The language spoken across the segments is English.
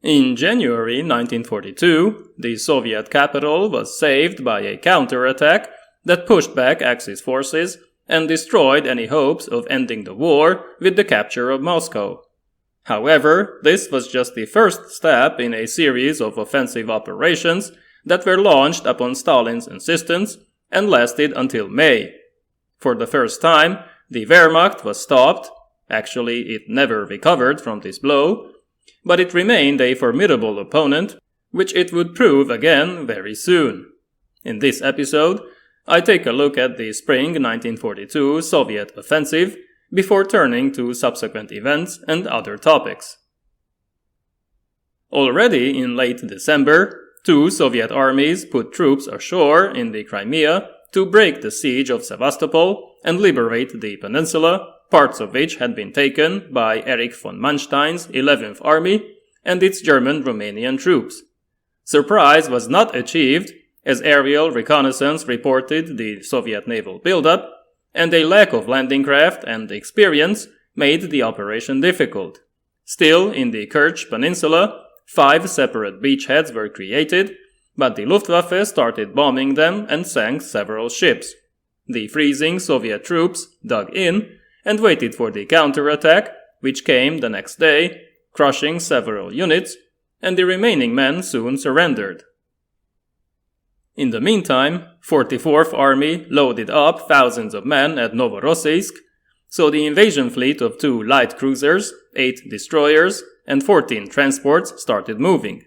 In January 1942, the Soviet capital was saved by a counterattack that pushed back Axis forces and destroyed any hopes of ending the war with the capture of Moscow. However, this was just the first step in a series of offensive operations that were launched upon Stalin's insistence and lasted until May. For the first time, the Wehrmacht was stopped. Actually, it never recovered from this blow, but it remained a formidable opponent, which it would prove again very soon. In this episode, I take a look at the spring 1942 Soviet offensive before turning to subsequent events and other topics. Already in late December, two Soviet armies put troops ashore in the Crimea to break the siege of Sevastopol and liberate the peninsula, parts of which had been taken by Erich von Manstein's 11th Army and its German-Romanian troops. Surprise was not achieved, as aerial reconnaissance reported the Soviet naval buildup, and a lack of landing craft and experience made the operation difficult. Still, in the Kerch Peninsula, 5 separate beachheads were created, but the Luftwaffe started bombing them and sank several ships. The freezing Soviet troops dug in and waited for the counterattack, which came the next day, crushing several units, and the remaining men soon surrendered. In the meantime, 44th Army loaded up thousands of men at Novorossiysk, so the invasion fleet of 2 light cruisers, 8 destroyers, and 14 transports started moving.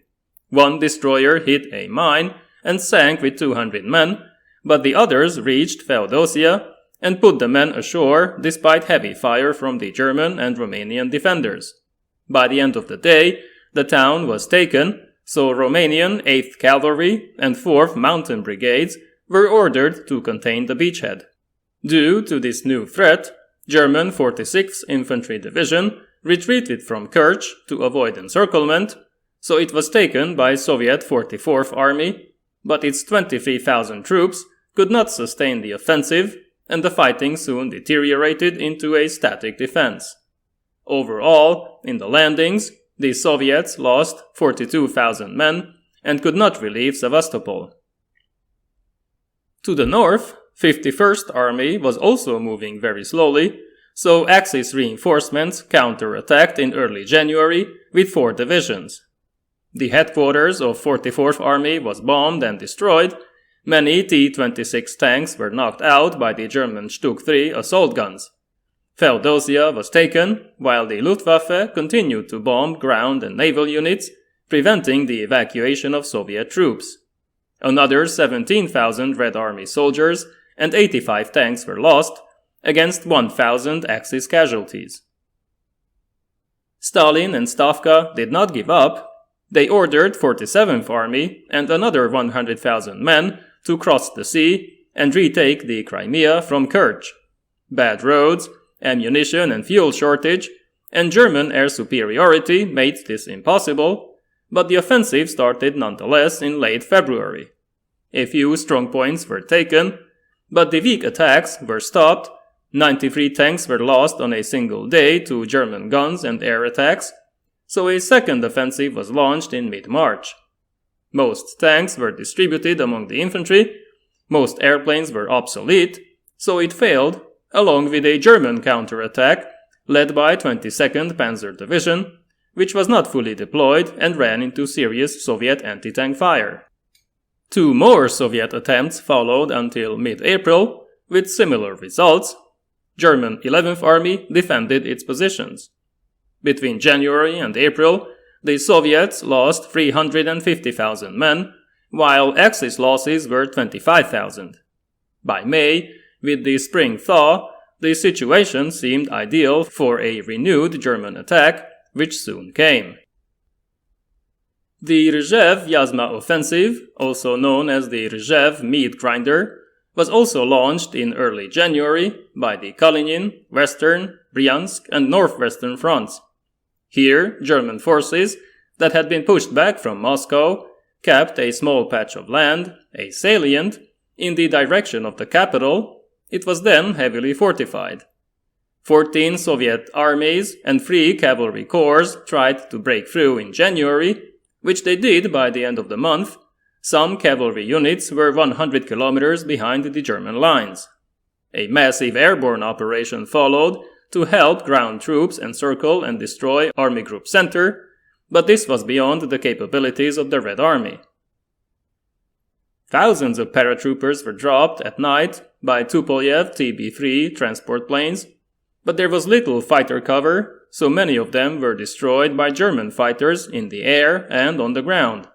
1 destroyer hit a mine and sank with 200 men, but the others reached Feodosia and put the men ashore despite heavy fire from the German and Romanian defenders. By the end of the day, the town was taken, so Romanian 8th Cavalry and 4th Mountain Brigades were ordered to contain the beachhead. Due to this new threat, German 46th Infantry Division retreated from Kerch to avoid encirclement, so it was taken by Soviet 44th Army, but its 23,000 troops could not sustain the offensive, and the fighting soon deteriorated into a static defense. Overall, in the landings, the Soviets lost 42,000 men and could not relieve Sevastopol. To the north, 51st Army was also moving very slowly, so Axis reinforcements counterattacked in early January with 4 divisions. The headquarters of 44th Army was bombed and destroyed. Many T-26 tanks were knocked out by the German Stuck 3 assault guns. Feodosia was taken, while the Luftwaffe continued to bomb ground and naval units, preventing the evacuation of Soviet troops. Another 17,000 Red Army soldiers and 85 tanks were lost, against 1,000 Axis casualties. Stalin and Stavka did not give up. They ordered 47th Army and another 100,000 men to cross the sea and retake the Crimea from Kerch. Bad roads, ammunition and fuel shortage, and German air superiority made this impossible, but the offensive started nonetheless in late February. A few strongpoints were taken, but the weak attacks were stopped. 93 tanks were lost on a single day to German guns and air attacks, so a second offensive was launched in mid-March. Most tanks were distributed among the infantry, most airplanes were obsolete, so it failed, along with a German counterattack led by 22nd Panzer Division, which was not fully deployed and ran into serious Soviet anti-tank fire. 2 more Soviet attempts followed until mid-April, with similar results. German 11th Army defended its positions. Between January and April, the Soviets lost 350,000 men, while Axis losses were 25,000. By May, with the spring thaw, the situation seemed ideal for a renewed German attack, which soon came. The Rzhev-Vyazma offensive, also known as the Rzhev meat grinder, was also launched in early January by the Kalinin, Western, Bryansk, and Northwestern fronts. Here, German forces that had been pushed back from Moscow kept a small patch of land, a salient, in the direction of the capital. It was then heavily fortified. 14 Soviet armies and 3 cavalry corps tried to break through in January, which they did by the end of the month. Some cavalry units were 100 kilometers behind the German lines. A massive airborne operation followed to help ground troops encircle and destroy Army Group Center, but this was beyond the capabilities of the Red Army. Thousands of paratroopers were dropped at night by Tupolev TB-3 transport planes, but there was little fighter cover, so many of them were destroyed by German fighters in the air and on the ground.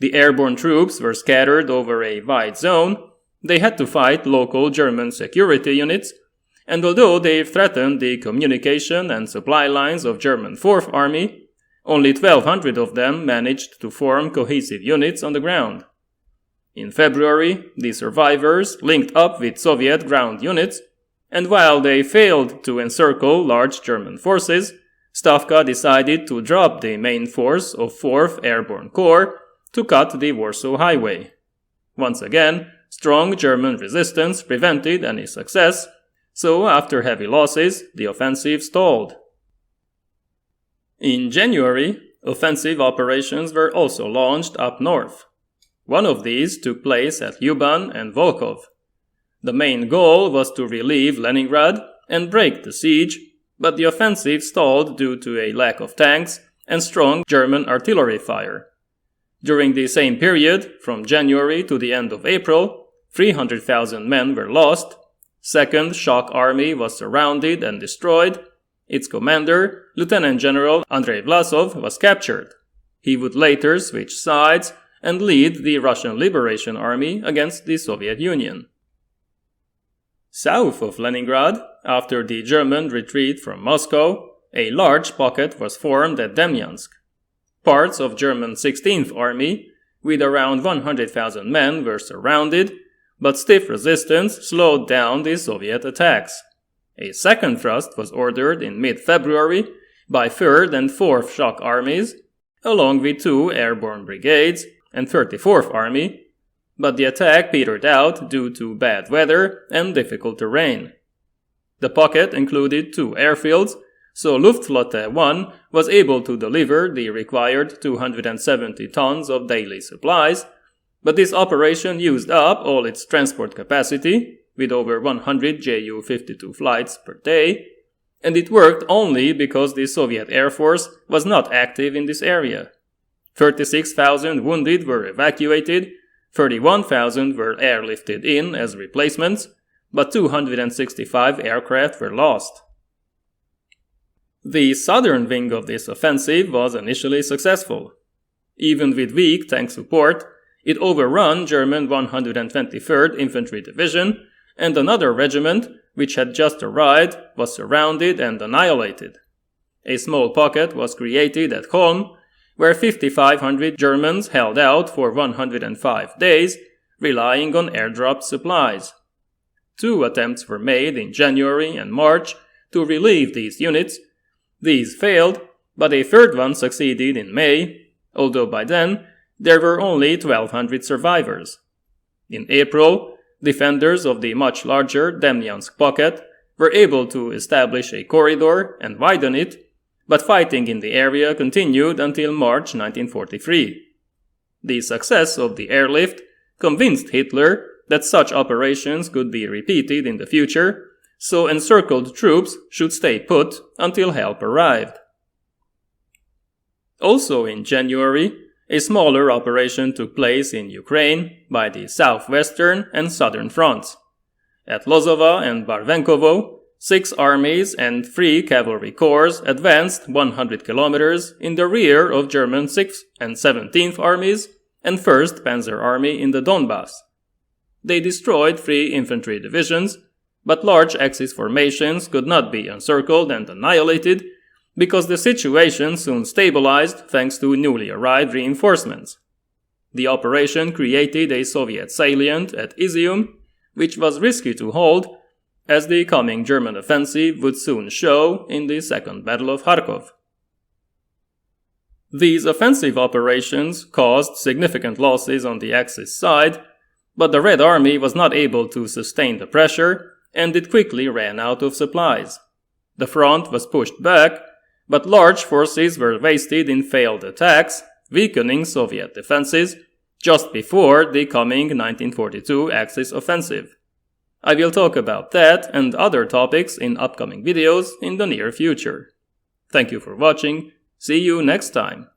The airborne troops were scattered over a wide zone. They had to fight local German security units, and although they threatened the communication and supply lines of German 4th Army, only 1,200 of them managed to form cohesive units on the ground. In February, the survivors linked up with Soviet ground units, and while they failed to encircle large German forces, Stavka decided to drop the main force of 4th Airborne Corps to cut the Warsaw Highway. Once again, strong German resistance prevented any success, so after heavy losses, the offensive stalled. In January, offensive operations were also launched up north. One of these took place at Lyuban and Volkhov. The main goal was to relieve Leningrad and break the siege, but the offensive stalled due to a lack of tanks and strong German artillery fire. During the same period, from January to the end of April, 300,000 men were lost. Second Shock Army was surrounded and destroyed. Its commander, Lieutenant General Andrei Vlasov, was captured. He would later switch sides and lead the Russian Liberation Army against the Soviet Union. South of Leningrad, after the German retreat from Moscow, a large pocket was formed at Demyansk. Parts of German 16th Army, with around 100,000 men, were surrounded, but stiff resistance slowed down the Soviet attacks. A second thrust was ordered in mid-February by 3rd and 4th Shock Armies, along with 2 airborne brigades and 34th Army, but the attack petered out due to bad weather and difficult terrain. The pocket included 2 airfields, so Luftflotte 1 was able to deliver the required 270 tons of daily supplies, but this operation used up all its transport capacity, with over 100 Ju-52 flights per day, and it worked only because the Soviet Air Force was not active in this area. 36,000 wounded were evacuated, 31,000 were airlifted in as replacements, but 265 aircraft were lost. The southern wing of this offensive was initially successful. Even with weak tank support, it overran German 123rd Infantry Division, and another regiment, which had just arrived, was surrounded and annihilated. A small pocket was created at Holm, where 5,500 Germans held out for 105 days, relying on airdrop supplies. 2 attempts were made in January and March to relieve these units. These failed, but a third one succeeded in May, although by then there were only 1,200 survivors. In April, defenders of the much larger Demyansk Pocket were able to establish a corridor and widen it, but fighting in the area continued until March 1943. The success of the airlift convinced Hitler that such operations could be repeated in the future, so encircled troops should stay put until help arrived. Also in January, a smaller operation took place in Ukraine by the southwestern and southern fronts. At Lozova and Barvenkovo, 6 armies and 3 cavalry corps advanced 100 kilometers in the rear of German 6th and 17th armies and 1st Panzer Army in the Donbass. They destroyed 3 infantry divisions, but large Axis formations could not be encircled and annihilated because the situation soon stabilized thanks to newly arrived reinforcements. The operation created a Soviet salient at Izium, which was risky to hold, as the coming German offensive would soon show in the Second Battle of Kharkov. These offensive operations caused significant losses on the Axis side, but the Red Army was not able to sustain the pressure, and it quickly ran out of supplies. The front was pushed back, but large forces were wasted in failed attacks, weakening Soviet defenses just before the coming 1942 Axis offensive. I will talk about that and other topics in upcoming videos in the near future. Thank you for watching. See you next time.